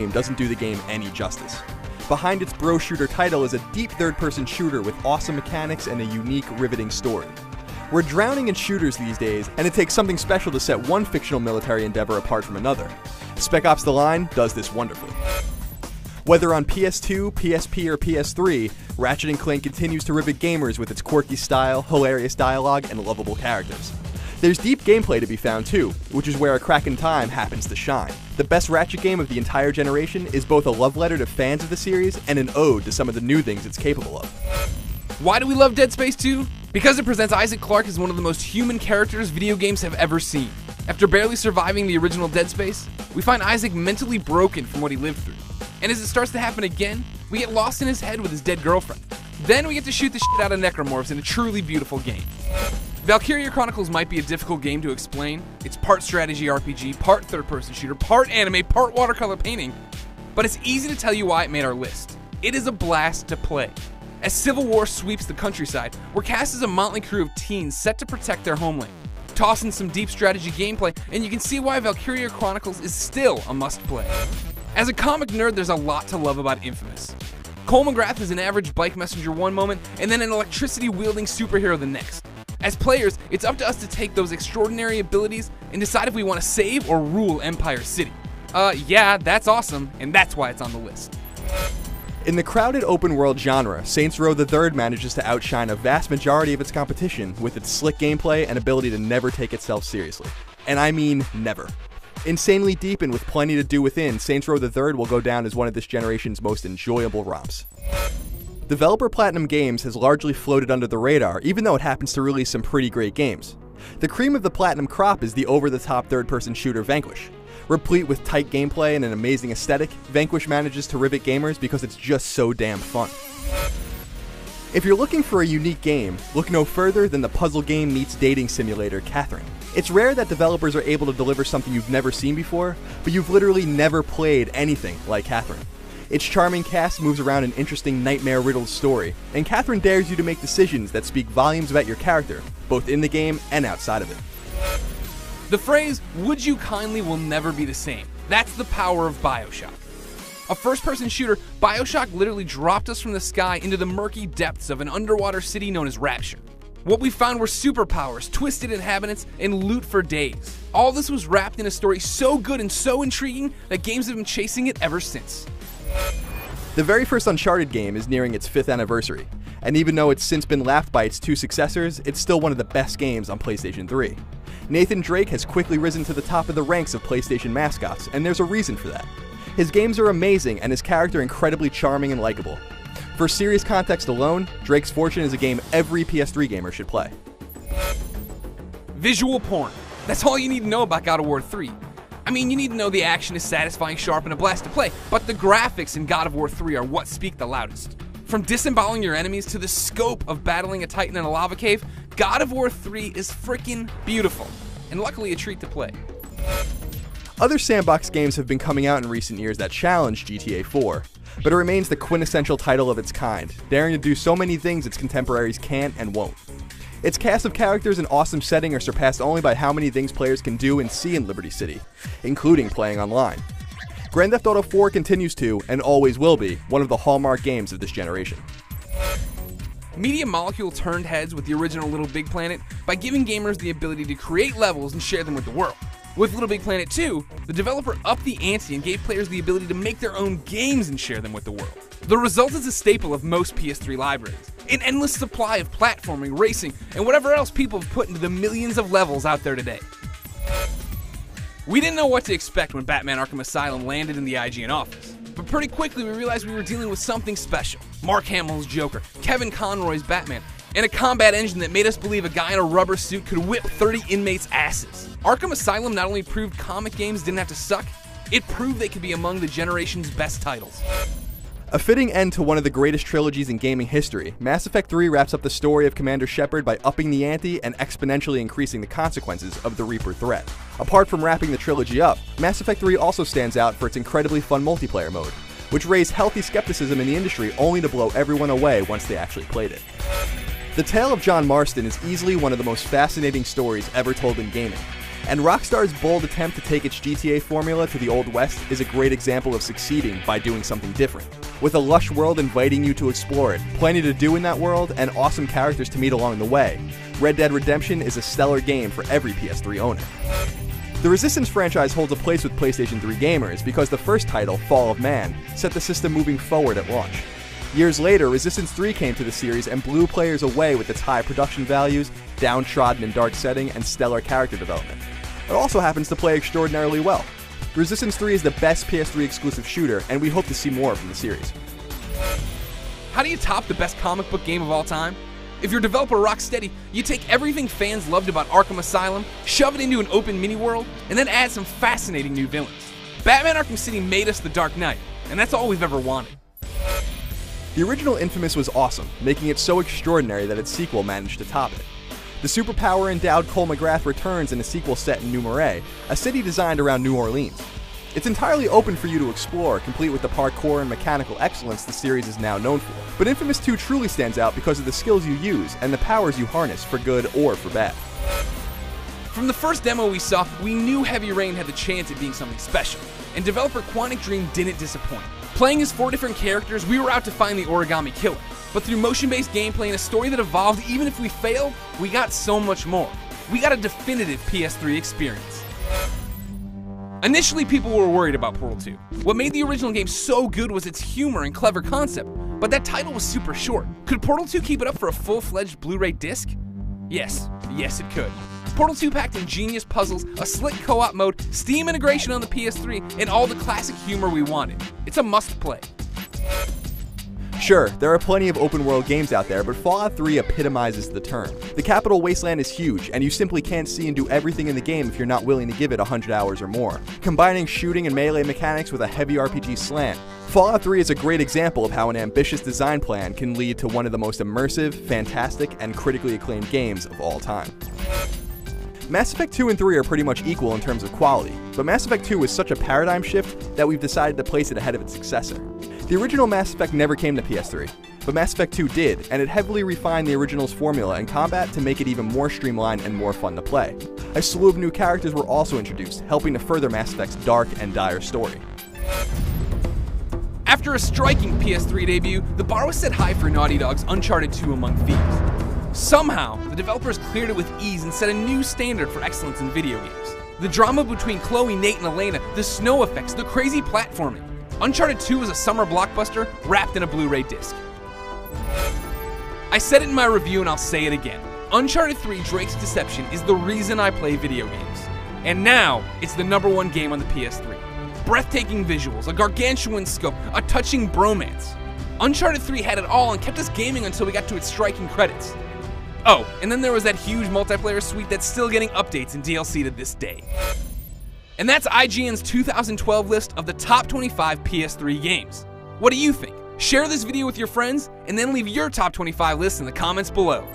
game doesn't do the game any justice. Behind its bro shooter title is a deep third-person shooter with awesome mechanics and a unique, riveting story. We're drowning in shooters these days, and it takes something special to set one fictional military endeavor apart from another. Spec Ops: The Line does this wonderfully. Whether on PS2, PSP, or PS3, Ratchet & Clank continues to rivet gamers with its quirky style, hilarious dialogue, and lovable characters. There's deep gameplay to be found too, which is where A Crack in Time happens to shine. The best Ratchet game of the entire generation is both a love letter to fans of the series and an ode to some of the new things it's capable of. Why do we love Dead Space 2? Because it presents Isaac Clarke as one of the most human characters video games have ever seen. After barely surviving the original Dead Space, we find Isaac mentally broken from what he lived through. And as it starts to happen again, we get lost in his head with his dead girlfriend. Then we get to shoot the shit out of necromorphs in a truly beautiful game. Valkyria Chronicles might be a difficult game to explain. It's part strategy RPG, part third-person shooter, part anime, part watercolor painting. But it's easy to tell you why it made our list. It is a blast to play. As Civil War sweeps the countryside, we're cast as a motley crew of teens set to protect their homeland. Toss in some deep strategy gameplay, and you can see why Valkyria Chronicles is still a must-play. As a comic nerd, there's a lot to love about Infamous. Cole McGrath is an average bike messenger one moment, and then an electricity-wielding superhero the next. As players, it's up to us to take those extraordinary abilities and decide if we want to save or rule Empire City. Yeah, that's awesome, and that's why it's on the list. In the crowded open-world genre, Saints Row the Third manages to outshine a vast majority of its competition with its slick gameplay and ability to never take itself seriously. And I mean never. Insanely deep and with plenty to do within, Saints Row the Third will go down as one of this generation's most enjoyable romps. Developer Platinum Games has largely floated under the radar, even though it happens to release some pretty great games. The cream of the Platinum crop is the over-the-top third-person shooter Vanquish. Replete with tight gameplay and an amazing aesthetic, Vanquish manages to rivet gamers because it's just so damn fun. If you're looking for a unique game, look no further than the puzzle game meets dating simulator Catherine. It's rare that developers are able to deliver something you've never seen before, but you've literally never played anything like Catherine. Its charming cast moves around an interesting nightmare-riddled story, and Catherine dares you to make decisions that speak volumes about your character, both in the game and outside of it. The phrase, "would you kindly" will never be the same. That's the power of BioShock. A first-person shooter, BioShock literally dropped us from the sky into the murky depths of an underwater city known as Rapture. What we found were superpowers, twisted inhabitants, and loot for days. All this was wrapped in a story so good and so intriguing that games have been chasing it ever since. The very first Uncharted game is nearing its 5th anniversary, and even though it's since been lapped by its two successors, it's still one of the best games on PlayStation 3. Nathan Drake has quickly risen to the top of the ranks of PlayStation mascots, and there's a reason for that. His games are amazing, and his character incredibly charming and likable. For serious context alone, Drake's Fortune is a game every PS3 gamer should play. Visual porn. That's all you need to know about God of War 3. I mean, you need to know the action is satisfying, sharp, and a blast to play, but the graphics in God of War 3 are what speak the loudest. From disemboweling your enemies to the scope of battling a titan in a lava cave, God of War 3 is freaking beautiful, and luckily a treat to play. Other sandbox games have been coming out in recent years that challenge GTA 4, but it remains the quintessential title of its kind, daring to do so many things its contemporaries can't and won't. Its cast of characters and awesome setting are surpassed only by how many things players can do and see in Liberty City, including playing online. Grand Theft Auto 4 continues to, and always will be, one of the hallmark games of this generation. Media Molecule turned heads with the original Little Big Planet by giving gamers the ability to create levels and share them with the world. With Little Big Planet 2, the developer upped the ante and gave players the ability to make their own games and share them with the world. The result is a staple of most PS3 libraries, an endless supply of platforming, racing, and whatever else people have put into the millions of levels out there today. We didn't know what to expect when Batman Arkham Asylum landed in the IGN office, but pretty quickly we realized we were dealing with something special. Mark Hamill's Joker, Kevin Conroy's Batman, and a combat engine that made us believe a guy in a rubber suit could whip 30 inmates' asses. Arkham Asylum not only proved comic games didn't have to suck, it proved they could be among the generation's best titles. A fitting end to one of the greatest trilogies in gaming history, Mass Effect 3 wraps up the story of Commander Shepard by upping the ante and exponentially increasing the consequences of the Reaper threat. Apart from wrapping the trilogy up, Mass Effect 3 also stands out for its incredibly fun multiplayer mode, which raised healthy skepticism in the industry only to blow everyone away once they actually played it. The tale of John Marston is easily one of the most fascinating stories ever told in gaming. And Rockstar's bold attempt to take its GTA formula to the Old West is a great example of succeeding by doing something different. With a lush world inviting you to explore it, plenty to do in that world, and awesome characters to meet along the way, Red Dead Redemption is a stellar game for every PS3 owner. The Resistance franchise holds a place with PlayStation 3 gamers because the first title, Fall of Man, set the system moving forward at launch. Years later, Resistance 3 came to the series and blew players away with its high production values, downtrodden and dark setting, and stellar character development. It also happens to play extraordinarily well. Resistance 3 is the best PS3 exclusive shooter, and we hope to see more from the series. How do you top the best comic book game of all time? If you're developer Rocksteady, you take everything fans loved about Arkham Asylum, shove it into an open mini-world, and then add some fascinating new villains. Batman Arkham City made us the Dark Knight, and that's all we've ever wanted. The original Infamous was awesome, making it so extraordinary that its sequel managed to top it. The superpower-endowed Cole McGrath returns in a sequel set in New Marais, a city designed around New Orleans. It's entirely open for you to explore, complete with the parkour and mechanical excellence the series is now known for. But Infamous 2 truly stands out because of the skills you use and the powers you harness for good or for bad. From the first demo we saw, we knew Heavy Rain had the chance at being something special, and developer Quantic Dream didn't disappoint. Playing as 4 different characters, we were out to find the Origami Killer. But through motion-based gameplay and a story that evolved even if we failed, we got so much more. We got a definitive PS3 experience. Initially, people were worried about Portal 2. What made the original game so good was its humor and clever concept, but that title was super short. Could Portal 2 keep it up for a full-fledged Blu-ray disc? Yes, it could. Portal 2 packed ingenious puzzles, a slick co-op mode, Steam integration on the PS3, and all the classic humor we wanted. It's a must-play. Sure, there are plenty of open-world games out there, but Fallout 3 epitomizes the term. The Capital Wasteland is huge, and you simply can't see and do everything in the game if you're not willing to give it 100 hours or more. Combining shooting and melee mechanics with a heavy RPG slant, Fallout 3 is a great example of how an ambitious design plan can lead to one of the most immersive, fantastic, and critically acclaimed games of all time. Mass Effect 2 and 3 are pretty much equal in terms of quality, but Mass Effect 2 was such a paradigm shift that we've decided to place it ahead of its successor. The original Mass Effect never came to PS3, but Mass Effect 2 did, and it heavily refined the original's formula and combat to make it even more streamlined and more fun to play. A slew of new characters were also introduced, helping to further Mass Effect's dark and dire story. After a striking PS3 debut, the bar was set high for Naughty Dog's Uncharted 2 Among Thieves. Somehow, the developers cleared it with ease and set a new standard for excellence in video games. The drama between Chloe, Nate, and Elena, the snow effects, the crazy platforming. Uncharted 2 is a summer blockbuster wrapped in a Blu-ray disc. I said it in my review and I'll say it again. Uncharted 3 Drake's Deception is the reason I play video games. And now, it's the #1 game on the PS3. Breathtaking visuals, a gargantuan scope, a touching bromance. Uncharted 3 had it all and kept us gaming until we got to its striking credits. Oh, and then there was that huge multiplayer suite that's still getting updates and DLC to this day. And that's IGN's 2012 list of the top 25 PS3 games. What do you think? Share this video with your friends, and then leave your top 25 list in the comments below.